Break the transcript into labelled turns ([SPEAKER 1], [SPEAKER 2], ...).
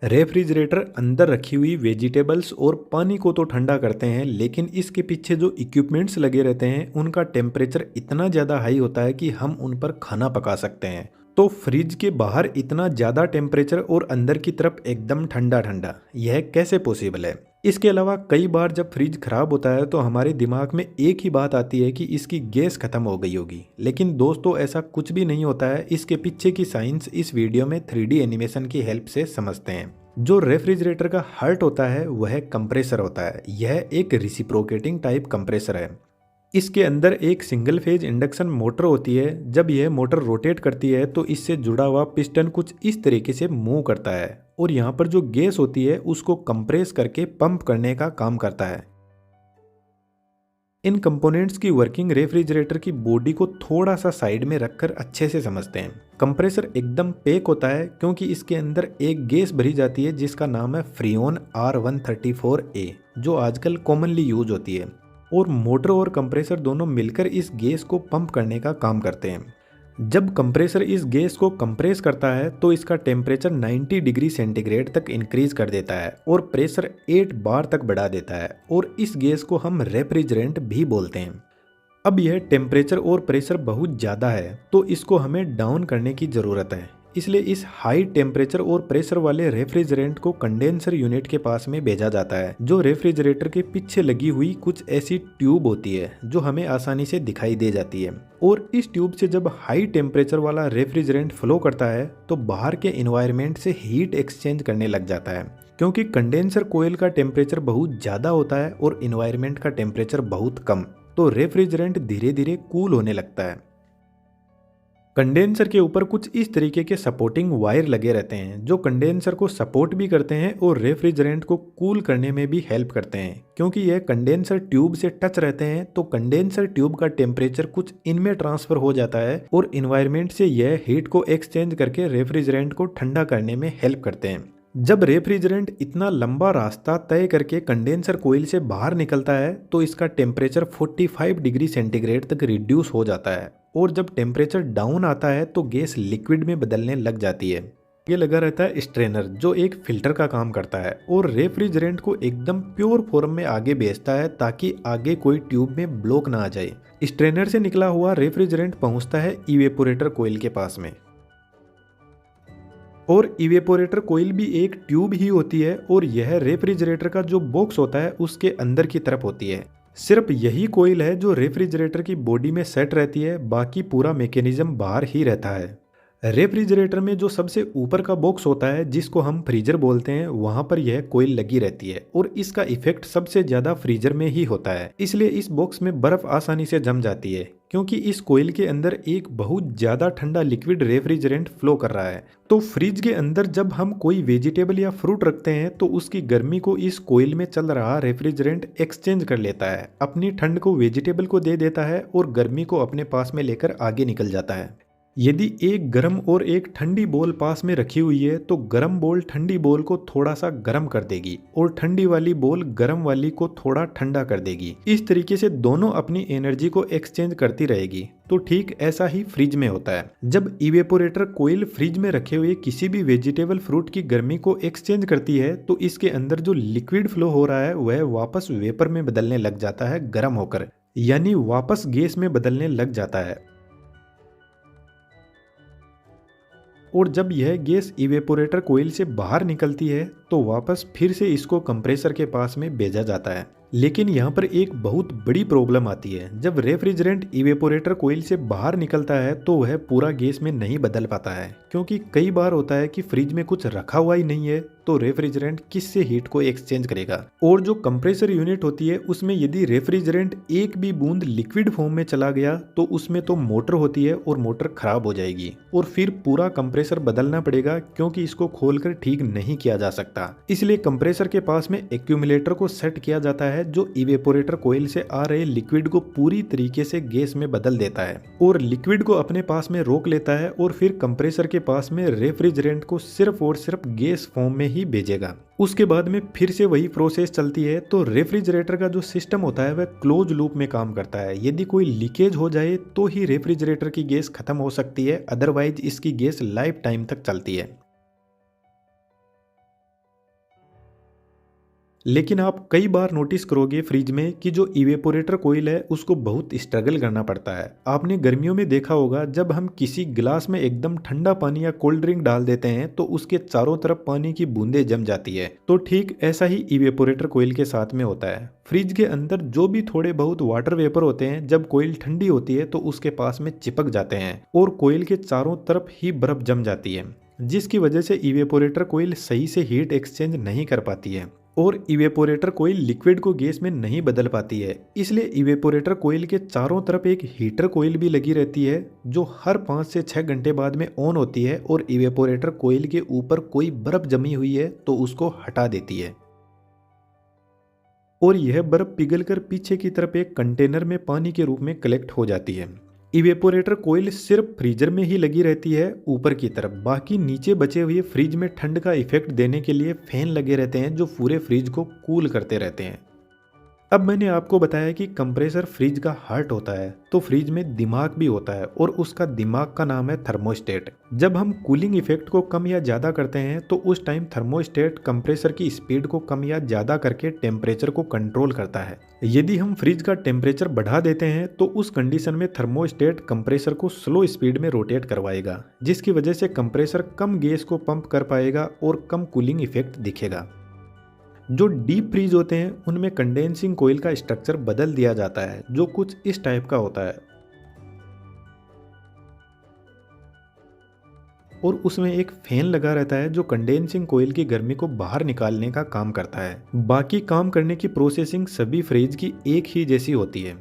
[SPEAKER 1] Refrigerator अंदर रखी हुई वेजिटेबल्स और पानी को तो ठंडा करते हैं, लेकिन इसके पीछे जो इक्विपमेंट्स लगे रहते हैं उनका टेम्परेचर इतना ज़्यादा हाई होता है कि हम उन पर खाना पका सकते हैं। तो फ्रिज के बाहर इतना ज़्यादा टेम्परेचर और अंदर की तरफ एकदम ठंडा ठंडा, यह कैसे पॉसिबल है? इसके अलावा कई बार जब फ्रिज खराब होता है तो हमारे दिमाग में एक ही बात आती है कि इसकी गैस खत्म हो गई होगी, लेकिन दोस्तों ऐसा कुछ भी नहीं होता है। इसके पीछे की साइंस इस वीडियो में 3D एनिमेशन की हेल्प से समझते हैं। जो रेफ्रिजरेटर का हार्ट होता है वह कंप्रेसर होता है। यह एक रिसिप्रोकेटिंग टाइप कंप्रेसर है। इसके अंदर एक सिंगल फेज इंडक्शन मोटर होती है। जब यह मोटर रोटेट करती है तो इससे जुड़ा हुआ पिस्टन कुछ इस तरीके से मूव करता है और यहाँ पर जो गैस होती है उसको कंप्रेस करके पंप करने का काम करता है। इन कंपोनेंट्स की वर्किंग रेफ्रिजरेटर की बॉडी को थोड़ा सा साइड में रखकर अच्छे से समझते हैं। कंप्रेसर एकदम पैक होता है क्योंकि इसके अंदर एक गैस भरी जाती है जिसका नाम है फ्रीऑन R134a, जो आजकल कॉमनली यूज होती है, और मोटर और कंप्रेसर दोनों मिलकर इस गैस को पंप करने का काम करते हैं। जब कंप्रेसर इस गैस को कंप्रेस करता है तो इसका टेम्परेचर 90 डिग्री सेंटीग्रेड तक इंक्रीज कर देता है और प्रेशर 8 बार तक बढ़ा देता है, और इस गैस को हम रेफ्रिजरेंट भी बोलते हैं। अब यह टेम्परेचर और प्रेशर बहुत ज़्यादा है तो इसको हमें डाउन करने की ज़रूरत है। इसलिए इस हाई टेम्परेचर और प्रेशर वाले रेफ्रिजरेंट को कंडेंसर यूनिट के पास में भेजा जाता है, जो रेफ्रिजरेटर के पीछे लगी हुई कुछ ऐसी ट्यूब होती है जो हमें आसानी से दिखाई दे जाती है। और इस ट्यूब से जब हाई टेम्परेचर वाला रेफ्रिजरेंट फ्लो करता है तो बाहर के इन्वायरमेंट से हीट एक्सचेंज करने लग जाता है, क्योंकि कंडेंसर कोयल का टेम्परेचर बहुत ज़्यादा होता है और इन्वायरमेंट का टेम्परेचर बहुत कम, तो रेफ्रिजरेंट धीरे धीरे कूल होने लगता है। कंडेंसर के ऊपर कुछ इस तरीके के सपोर्टिंग वायर लगे रहते हैं जो कंडेंसर को सपोर्ट भी करते हैं और रेफ्रिजरेंट को कूल करने में भी हेल्प करते हैं। क्योंकि यह कंडेंसर ट्यूब से टच रहते हैं तो कंडेंसर ट्यूब का टेम्परेचर कुछ इनमें ट्रांसफर हो जाता है और इन्वायरमेंट से यह हीट को एक्सचेंज करके रेफ्रिजरेंट को ठंडा करने में हेल्प करते हैं। जब रेफ्रिजरेंट इतना लंबा रास्ता तय करके कंडेंसर कोयल से बाहर निकलता है तो इसका टेम्परेचर 45 डिग्री सेंटीग्रेड तक रिड्यूस हो जाता है, और जब टेम्परेचर डाउन आता है तो गैस लिक्विड में बदलने लग जाती है। ये लगा रहता है स्ट्रेनर जो एक फिल्टर का काम करता है और रेफ्रिजरेंट को एकदम प्योर फॉर्म में आगे भेजता है ताकि आगे कोई ट्यूब में ब्लॉक ना आ जाए। स्ट्रेनर से निकला हुआ रेफ्रिजरेंट पहुंचता है इवेपोरेटर कोयल के पास में, और इवेपोरेटर कोयल भी एक ट्यूब ही होती है और यह रेफ्रिजरेटर का जो बॉक्स होता है उसके अंदर की तरफ होती है। सिर्फ यही कोयल है जो रेफ्रिजरेटर की बॉडी में सेट रहती है, बाकी पूरा मैकेनिज्म बाहर ही रहता है। रेफ्रिजरेटर में जो सबसे ऊपर का बॉक्स होता है जिसको हम फ्रीजर बोलते हैं, वहां पर यह कोयल लगी रहती है और इसका इफेक्ट सबसे ज्यादा फ्रीजर में ही होता है। इसलिए इस बॉक्स में बर्फ आसानी से जम जाती है क्योंकि इस कोयल के अंदर एक बहुत ज्यादा ठंडा लिक्विड रेफ्रिजरेंट फ्लो कर रहा है। तो फ्रिज के अंदर जब हम कोई वेजिटेबल या फ्रूट रखते हैं तो उसकी गर्मी को इस कोयल में चल रहा रेफ्रिजरेंट एक्सचेंज कर लेता है, अपनी ठंड को वेजिटेबल को दे देता है और गर्मी को अपने पास में लेकर आगे निकल जाता है। यदि एक गर्म और एक ठंडी बोल पास में रखी हुई है तो गर्म बोल ठंडी बोल को थोड़ा सा गर्म कर देगी और ठंडी वाली बोल गर्म वाली को थोड़ा ठंडा कर देगी। इस तरीके से दोनों अपनी एनर्जी को एक्सचेंज करती रहेगी। तो ठीक ऐसा ही फ्रिज में होता है। जब इवेपोरेटर कोयल फ्रिज में रखे हुए किसी भी वेजिटेबल फ्रूट की गर्मी को एक्सचेंज करती है तो इसके अंदर जो लिक्विड फ्लो हो रहा है वह वापस वेपर में बदलने लग जाता है गर्म होकर, यानी वापस गैस में बदलने लग जाता है। और जब यह गैस इवेपोरेटर कोयल से बाहर निकलती है तो वापस फिर से इसको कंप्रेसर के पास में भेजा जाता है। लेकिन यहाँ पर एक बहुत बड़ी प्रॉब्लम आती है। जब रेफ्रिजरेंट इवेपोरेटर कोयल से बाहर निकलता है तो वह पूरा गैस में नहीं बदल पाता है, क्योंकि कई बार होता है कि फ्रिज में कुछ रखा हुआ ही नहीं है तो रेफ्रिजरेंट किससे हीट को एक्सचेंज करेगा। और जो कंप्रेसर यूनिट होती है उसमें यदि रेफ्रिजरेंट एक भी बूंद लिक्विड फॉर्म में चला गया तो उसमें तो मोटर होती है और मोटर खराब हो जाएगी और फिर पूरा कंप्रेसर बदलना पड़ेगा, क्योंकि इसको खोलकर ठीक नहीं किया जा सकता। इसलिए कंप्रेसर के पास में एक्यूमुलेटर को सेट किया जाता है जो इवेपोरेटर कोयल से आ रहे लिक्विड को पूरी तरीके से गैस में बदल देता है और लिक्विड को अपने पास में रोक लेता है और फिर कंप्रेसर के पास में रेफ्रिजरेंट को सिर्फ और सिर्फ गैस फॉर्म में ही भेजेगा। उसके बाद में फिर से वही प्रोसेस चलती है। तो रेफ्रिजरेटर का जो सिस्टम होता है वह क्लोज लूप में काम करता है। यदि कोई लीकेज हो जाए तो ही रेफ्रिजरेटर की गैस खत्म हो सकती है, अदरवाइज इसकी गैस लाइफ टाइम तक चलती है। लेकिन आप कई बार नोटिस करोगे फ्रिज में कि जो इवेपोरेटर कोईल है उसको बहुत स्ट्रगल करना पड़ता है। आपने गर्मियों में देखा होगा जब हम किसी गिलास में एकदम ठंडा पानी या कोल्ड ड्रिंक डाल देते हैं तो उसके चारों तरफ पानी की बूंदें जम जाती है। तो ठीक ऐसा ही इवेपोरेटर कोईल के साथ में होता है। फ्रिज के अंदर जो भी थोड़े बहुत वाटर वेपर होते हैं जब कोईल ठंडी होती है तो उसके पास में चिपक जाते हैं और कोईल के चारों तरफ ही बर्फ जम जाती है, जिसकी वजह से इवेपोरेटर कोईल सही से हीट एक्सचेंज नहीं कर पाती है और इवेपोरेटर कोईल लिक्विड को गैस में नहीं बदल पाती है। इसलिए इवेपोरेटर कोईल के चारों तरफ एक हीटर कोईल भी लगी रहती है जो हर 5 से 6 घंटे बाद में ऑन होती है और इवेपोरेटर कोईल के ऊपर कोई बर्फ जमी हुई है तो उसको हटा देती है और यह बर्फ पिघलकर पीछे की तरफ एक कंटेनर में पानी के रूप में कलेक्ट हो जाती है। इवेपोरेटर कोईल सिर्फ फ्रीजर में ही लगी रहती है ऊपर की तरफ, बाकी नीचे बचे हुए फ्रिज में ठंड का इफेक्ट देने के लिए फैन लगे रहते हैं जो पूरे फ्रिज को कूल करते रहते हैं। अब मैंने आपको बताया कि कंप्रेसर फ्रिज का हार्ट होता है, तो फ्रिज में दिमाग भी होता है और उसका दिमाग का नाम है थर्मोस्टेट। जब हम कूलिंग इफेक्ट को कम या ज़्यादा करते हैं तो उस टाइम थर्मोस्टेट कंप्रेसर की स्पीड को कम या ज़्यादा करके टेम्परेचर को कंट्रोल करता है। यदि हम फ्रिज का टेम्परेचर बढ़ा देते हैं तो उस कंडीशन में थर्मोस्टेट कंप्रेसर को स्लो स्पीड में रोटेट करवाएगा, जिसकी वजह से कंप्रेसर कम गैस को पंप कर पाएगा और कम कूलिंग इफेक्ट दिखेगा। जो डीप फ्रीज होते हैं उनमें कंडेंसिंग कोयल का स्ट्रक्चर बदल दिया जाता है जो कुछ इस टाइप का होता है और उसमें एक फैन लगा रहता है जो कंडेंसिंग कोयल की गर्मी को बाहर निकालने का काम करता है। बाकी काम करने की प्रोसेसिंग सभी फ्रिज की एक ही जैसी होती है।